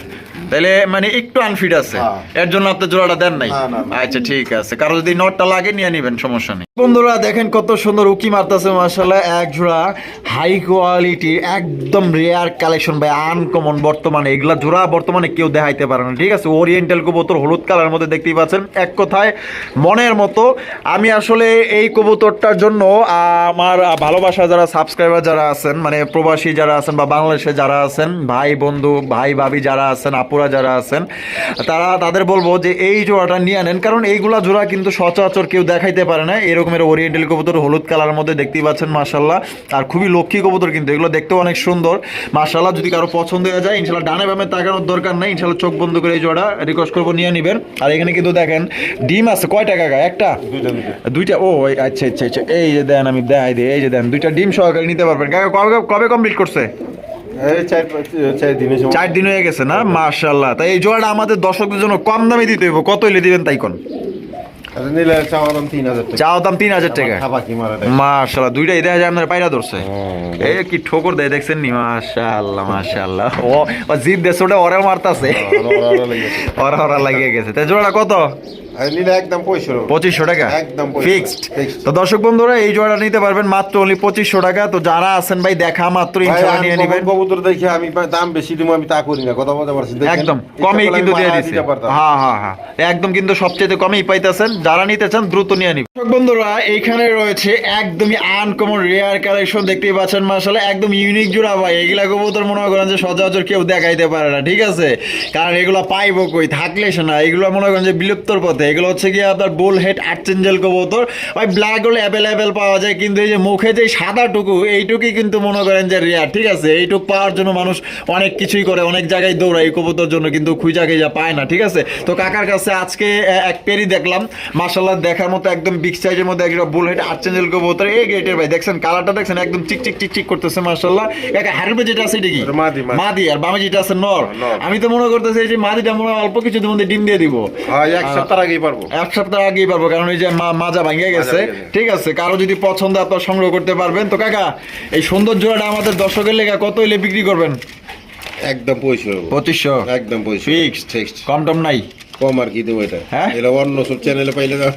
তাহলে মানে একটু আনফিট আছে, হ্যাঁ। এর জন্য আপনি জোড়াটা দেন নাই। না, না, না। আচ্ছা ঠিক আছে, কারো যদি নটটা লাগে নিয়ে নিবেন, সমস্যা নেই। বন্ধুরা দেখেন কত সুন্দর উকি মারতেছে মাশাআল্লাহ, এক জোড়া হাই কোয়ালিটি একদম রেয়ার কালেকশন ভাই, আনকমন। বর্তমানে এগুলা জোড়া বর্তমানে কেউ দেখাইতে পারে না, ঠিক আছে। ওরিয়েন্টাল কবুতর হলুদ কালার মধ্যে দেখতেই পাচ্ছেন, এক কথায় মনের মতো। আমি আসলে এই কবুতরটার জন্য আমার ভালোবাসা যারা সাবস্ক্রাইবার যারা আছেন, মানে প্রবাসী যারা আছেন বা বাংলাদেশে যারা আছেন, ভাই বন্ধু ভাই ভাবি যারা আছেন, আপুরা যারা আছেন, তাদের বলবো যে এই জোড়াটা নিয়ে নেন, কারণ এইগুলা জোড়া কিন্তু সচরাচর কেউ দেখাইতে পারে না। এরকমের ওরিয়েন্টাল কবুতর হলুদ কালারের মধ্যে দেখতেই পাচ্ছেন মাশাআল্লাহ, আর খুবই লক্ষ্মী কবুতর, কিন্তু এগুলো দেখতেও অনেক সুন্দর মাশাআল্লাহ। যদি কারো পছন্দ হয়ে যায় ইনশাআল্লাহ ডানে বামে তাকানোর দরকার নেই, ইনশাআল্লাহ চোখ বন্ধ করে এই জোড়া রিকোয়েস্ট করবো নিয়ে নেবেন। আর এখানে কিন্তু দেখেন ডিম আছে কয়টা কাকা? একটা দুইটা, ও আচ্ছা আচ্ছা আচ্ছা, এই যে দেন আমি দেখাই দিই, এই যে দেন দুইটা ডিম সহকারে নিতে পারবেন। কাকা কবে কবে কমপ্লিট করছে? এই 4 দিন হয়ে গেছে না? মাশাআল্লাহ। তাই এই জোড়াটা আমাদের দর্শকদের জন্য কম দামে দিতে হইব, কত হইলে দিবেন তাই কোন? নিলে চাওয়া দাম 3000 টাকা। চাও দাম 3000 টাকা। খাবা কি মারা মাশাআল্লাহ, দুইটাই দেখা যায় আপনার পায়রা ধরছে। এই কি ঠোকর দেয় দেখছেন নি? মাশাআল্লাহ মাশাআল্লাহ, ও জিদ দেছে ওটা ওরে মারতাছে, ওরা লাগিয়ে গেছে। তাই জোড়াটা কত? নিলে একদম 2500 টাকা একদম ফিক্সড। তো দর্শক বন্ধুরা এই জোড়াটা নিতে পারবেন মাত্র অনলি 2500 টাকা। তো যারা আছেন ভাই দেখা মাত্র ইনশাআল্লাহ নিয়ে নেবেন। কবুতর দেখে আমি দাম বেশি দিব আমি তা করি না, কথা বলতে পারছি। একদম কমই কিন্তু দিয়ে দিছে। হ্যাঁ হ্যাঁ হ্যাঁ, একদম কিন্তু সবচেয়ে কমই পাইতেছেন। যারা নিতে চান দ্রুত নিয়ে নিন। দর্শক বন্ধুরা এইখানে রয়েছে একদমই আনকমন রেয়ার কালেকশন, দেখতেই পাচ্ছেন মাশাআল্লাহ, একদম ইউনিক জোড়া ভাই। এগুলা কবুতর মনে করেন যে সচরাচর কেউ দেখাইতে পারে না, ঠিক আছে, কারণ এগুলো পাইবো কই, থাকলে সে না। এগুলো মনে করেন যে বিলুপ্তর পথে। এগুলো হচ্ছে কি আপনার বুল হেড আর্চেঞ্জেল কবুতর ভাই, ব্ল্যাক গোল্ড অ্যাভেলেবেল পাওয়া যায়, কিন্তু এই যে মুখে যে সাদাটুকু এইটুকুই কিন্তু মনে করেন যে রেয়ার, ঠিক আছে। এইটুকু পাওয়ার জন্য মানুষ অনেক কিছুই করে, অনেক জায়গায় দৌড়ায় এই কবুতর জন্য, কিন্তু খুঁজা খুঁজা পায় না, ঠিক আছে। তো কাকার কাছে আজকে এক পেরি দেখলাম মাশাআল্লাহ, দেখার মতো একদম বিগ সাইজের মধ্যে একটা বুল হেড আর্চেঞ্জেল কবুতর। এই গেটের ভাই দেখছেন কালারটা দেখছেন, একদম চিকচিক চিকচিক করতেছে মাশাআল্লাহ। একা হারবে যেটা আছে এটা কি? মাদি। আর বামে যেটা আছে নর। আমি তো মনে করতেছি এই যে মাদিটা মনে হয় অল্প কিছুদিন মধ্যে ডিম দিয়ে দিব। এক সপ্তাহ আগেই পারবো, এক সপ্তাহ আগেই পারবো, কারণ এই যে মাজা ভাঙিয়ে গেছে, ঠিক আছে। কারো যদি পছন্দ আপনার সংগ্রহ করতে পারবেন। তো কাকা এই সুন্দর জোড়াটা আমাদের দর্শকের লেখা কত হইলে বিক্রি করবেন? একদম 2500 একদম ফিক্সড, কম টম নাই? কম আর কি দেবো এটা। হ্যাঁ, এটা অন্য সব চ্যানেলে পাইলে না,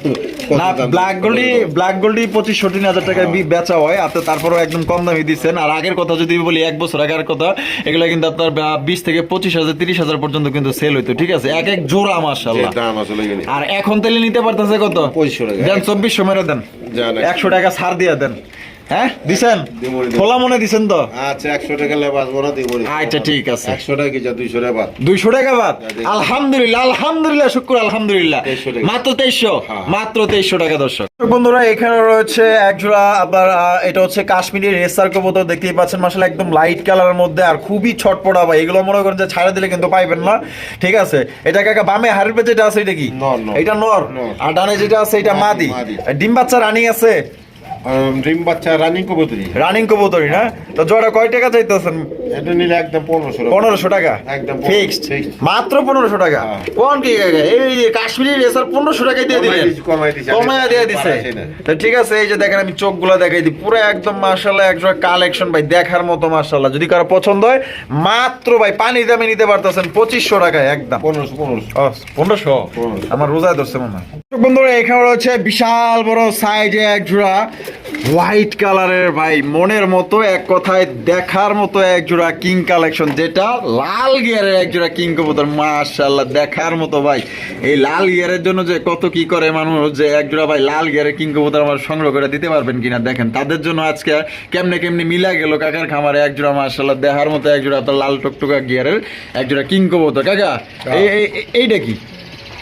ব্ল্যাক গোল্ডি 25-30 টাকায় বেচা হয়। আপনি তারপরেও একদম কম দামে দিচ্ছেন। আর আগের কথা যদি বলি 1 বছর আগের কথা, এগুলো কিন্তু আপনার 20 থেকে 25,000 30,000 পর্যন্ত কিন্তু সেল হইতো, ঠিক আছে, এক এক জোড়া মাশাআল্লাহ। আর এখন তেলে নিতে পারতেছে কত? 2500 টাকা। দেন 2400 মেরে দেন, 100 টাকা ছাড় দিয়ে দেন। হ্যাঁ দিছেন, খোলা মনে দিছেন তো? আচ্ছা 100 টাকা লেবাস বড় দিব। আচ্ছা ঠিক আছে, 100 টাকা কি যা 200 টাকা বাদ। 200 টাকা বাদ। আলহামদুলিল্লাহ আলহামদুলিল্লাহ শুকর আলহামদুলিল্লাহ, মাত্র 2300, মাত্র 2300 টাকা। দর্শক বন্ধুরা এখানে রয়েছে এক জোড়া আপনার, এটা হচ্ছে কাশ্মীরি রেসার কবুতর, দেখতেই পাচ্ছেন মাশাআল্লাহ, একদম লাইট কালারের মধ্যে আর খুবই ছটপটা ভাই। এগুলো মনে করেন যে ছাড়া দিলে কিন্তু পাইবেন না, ঠিক আছে। এটা কাকা বামে হাড়ের পেটে যেটা আছে এটা কি? এটা নর। আর ডানে যেটা আছে এটা মাদি। ডিম বাচ্চা রানিং আছে? ড্রিম বাচ্চা রানিং কবুতরি না? তো জোড়া কয় টাকা চাইতেছেন? এটা নিলে একদম 1500 টাকা একদম ফিক্সড, মাত্র 1500 টাকা। কোন কি কাকা এই যে কাশ্মীরি রেসার 1500 টাকায় দিয়ে দিলেন? কমায়া দিয়ে দিছে। তো ঠিক আছে, এই যে দেখেন আমি চোখগুলো দেখাই দিই, পুরো একদম মাশাআল্লাহ একজোড়া কালেকশন ভাই, দেখার মতো মাশাআল্লাহ। যদি কারো পছন্দ হয় মাত্র ভাই পানি দামে নিতে পারতেছেন 2500 টাকায় একদম। 1500 আমার রোজায় ধরছে মনে হয়। বন্ধুরা এখানে রয়েছে বিশাল বড় সাইজে এক জোড়া হোয়াইট কালারের ভাই, মনের মতো, এক কথায় দেখার মতো এক জোড়া কিং কালেকশন, যেটা লাল গিয়ারের এক জোড়া কিং কবুতর মাশাআল্লাহ, দেখার মতো ভাই। এই লাল গিয়ারের জন্য যে কত কি করে মানুষ, যে এক জোড়া ভাই লাল গিয়ারের কিং কবুতর আমার সংগ্রহ করে দিতে পারবেন কিনা দেখেন। তাদের জন্য আজকে কেমনে মিলা গেল কাকার খামারে এক জোড়া মাশাআল্লাহ দেখার মতো এক জোড়া আপনার লাল টকটকা গিয়ারের এক জোড়া কিং কবুতর। কাকা এইটা কি?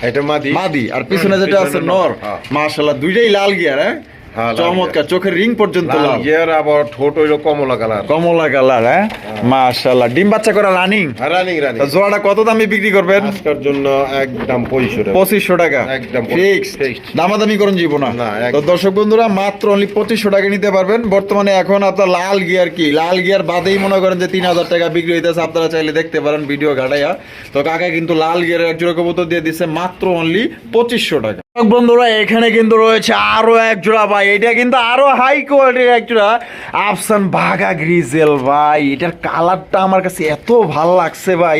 এটা মাদি। আর পিছনে যেটা আছে নর, মাশাআল্লাহ দুইটাই লাল গিয়ার। হ্যাঁ হ্যাঁ, লাল চমৎকার, চোখের রিং পর্যন্ত লাল লাল। গিয়ার, আবার ঠোঁট হইলো কমলা কালার। কমলা কালার, হ্যাঁ মাশাআল্লাহ। ডিম বাচ্চা করা রানিং। Running running. জোড়াটা কত দামে বিক্রি করবেন? আজকের জন্য একদম 2500 টাকা একদম ফিক্স। fixed। দামাদামি করুন জীবন না। না, তো দর্শক বন্ধুরা মাত্র অনলি 2500 টাকা নিতে পারবেন। বর্তমানে এখন আপনার লাল গিয়ার কি, লাল গিয়ার বাদেই মনে করেন যে 3000 টাকা বিক্রি হইতেছে। আপনারা চাইলে দেখতে পারেন ভিডিও ঘাটাইয়া। তো কাকা কিন্তু লাল গিয়ারের এক জোড়া কবুতর দিয়ে দিচ্ছে মাত্র অনলি 2500 টাকা। দর্শক বন্ধুরা এখানে কিন্তু রয়েছে আরো এক জোড়া ভাই, এটা কিন্তু আরো হাই কোয়ালিটির এক জোড়া আফসান বাঘা গ্রিজেল ভাই। এটার কালারটা আমার কাছে এত ভালো লাগছে ভাই,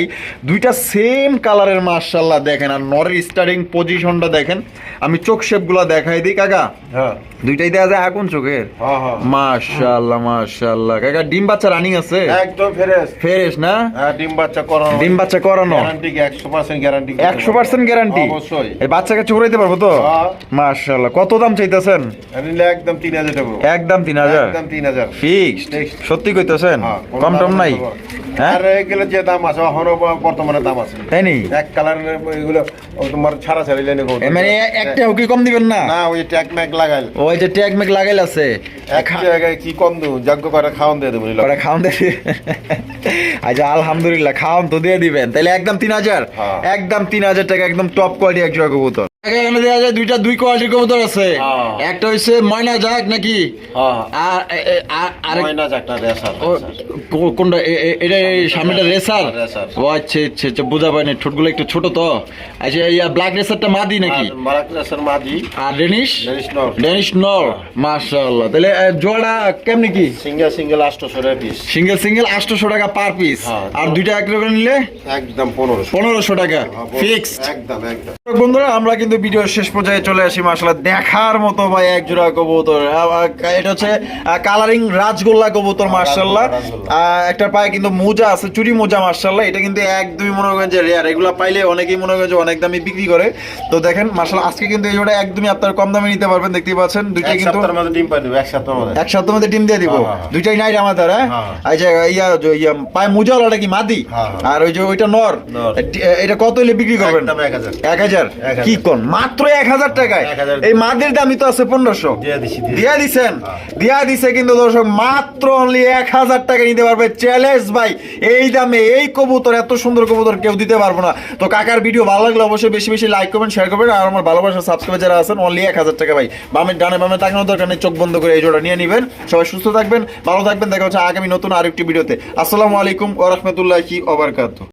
দুইটা সেম কালারের মাশাআল্লাহ। দেখেন আর নরের স্টার্টিং পজিশনটা দেখেন। আমি চোখ শেপগুলো দেখাই দিই কাকা। হ্যাঁ দুইটাই দেওয়া যায় আগুন চোখের। হ্যাঁ হ্যাঁ মাশাআল্লাহ মাশাআল্লাহ। কাকা ডিম বাচ্চা রানিং আছে? একদম ফ্রেশ। ফ্রেশ না? হ্যাঁ, ডিম বাচ্চা করানো। ডিম বাচ্চা করানো গ্যারান্টি 100% গ্যারান্টি। 100% গ্যারান্টি? অবশ্যই। এই বাচ্চাকে চুরাইতে পারবো তো? হ্যাঁ। মাশাআল্লাহ। কত দাম চাইতেছেন? নিলে একদম 3000 টাকা। একদম 3000 একদম 3000 ফিক্সড? Fixed। সত্যি কইতেছেন? হ্যাঁ, কোনো কম টম দাম নাই? নেই। হ্যাঁ আর এগুলো যে দাম আছে এখনো বর্তমানে দাম আছে। তাই নি? এক কালারের এগুলো তোমার ছাড়া ছাড়ি লাইনে মানে একটাও কি কম দিবেন না? না, ওই ট্যাগ ম্যাগ লাগাইল। ওই যে ট্যাগ ম্যাগ লাগাইল আছে, এক জায়গায় কি কম দেবো, যজ্ঞ করে খাওয়ান দিয়ে দেবো। ওরা খাওয়ান দিয়ে আচ্ছা আলহামদুলিল্লাহ খাওয়ান তো দিয়ে দিবেন। তাহলে একদম 3000? হ্যাঁ। একদম 3000 টাকা, একদম টপ কোয়ালিটি এক জোড়া কবুতর। এখানে দেওয়া যায় দুই কোয়ালিটির কবুতর আছে। হ্যাঁ। একটা হচ্ছে ময়না জাগ নাকি, আর আর কোনটা এটা সামনেটা রেসার? রেসার। ও আচ্ছা আচ্ছা আচ্ছা, বোঝা পাইনি, ঠোঁটগুলো একটু ছোট তো। আচ্ছা ইয়া ব্ল্যাক রেসারটা মাদি নাকি? মাদি আর ডেনিশ? ডেনিশ নর। ডেনিশ নর। মাশাআল্লাহ। তাহলে জোড়া কেমনি কি? সিঙ্গেল সিঙ্গেল 800 টাকা পিস। সিঙ্গেল সিঙ্গেল 800 টাকা পার পিস। হ্যাঁ। আর দুইটা এক করে নিলে একদম 1500 1500 টাকা ফিক্স। একদম একদম। বন্ধুরা আমরা কিন্তু ভিডিওর শেষ পর্যায়ে চলে আসি। মাশাআল্লাহ দেখার মতো ভাই এক জোড়া কবুতর। এটা হচ্ছে কালারিং রাজগোল্লা কবুতর মাশাআল্লাহ। একটা পায়ে কিন্তু মোজা আছে, চুরি মোজা মাশাআল্লাহ। এটা কিন্তু একদমই মনে করেন যে রেয়ার। এগুলো পাইলে অনেকেই মনে করেন যে অনেক দামে বিক্রি করে। তো দেখেন মাশাআল্লাহ আজকে কিন্তু এই জোড়া একদমই আপনারা কম দামে নিতে পারবেন। দেখতেই পাচ্ছেন দুইটা এক কিন্তু সপ্তাহের মধ্যে ডিম পাই দেবো। এক সপ্তাহের মধ্যে। এক সপ্তাহের মধ্যে ডিম দিয়ে দিব। হ্যাঁ, হ্যাঁ। দুইটাই নাইট আমাদের। হ্যাঁ হ্যাঁ। আচ্ছা ইয়া পায়ে মোজাওয়ালাটা কি মাদি? হ্যাঁ, হ্যাঁ। আর ওই যে ওইটা নর। নর। এটা কত হলে বিক্রি করবেন? একদম 1000 1000 1000 কি কোন মাত্র 1000 টাকায়? 1000 এই মাদের দামই তো আছে 1500। দিয়ে দিছি, দিয়ে দিয়া দিছেন? হ্যাঁ। দিয়া দিছে কিন্তু দর্শক মাত্র অনলি 1000 টাকা নিতে পারবে। চ্যালেঞ্জ ভাই, এই দামে এই কবুতর, এত সুন্দর কবুতর কেউ দিতে পারবো না। তো কাকার ভিডিও ভালো লাগলে অবশ্যই বেশি বেশি লাইক করবেন, শেয়ার করবেন। আর আমার ভালোবাসা সাবস্ক্রাইবার যারা আছেন অনলি 1000 টাকা ভাই। বামে ডানে বামে তাকানোর দরকার নেই, চোখ বন্ধ করে এই জোড়া নিয়ে নেবেন। সবাই সুস্থ থাকবেন, ভালো থাকবেন। দেখা হচ্ছে আগামী নতুন আরেকটি ভিডিওতে। আসসালামু আলাইকুম ওয়া রাহমাতুল্লাহি ওয়া বারাকাতুহু।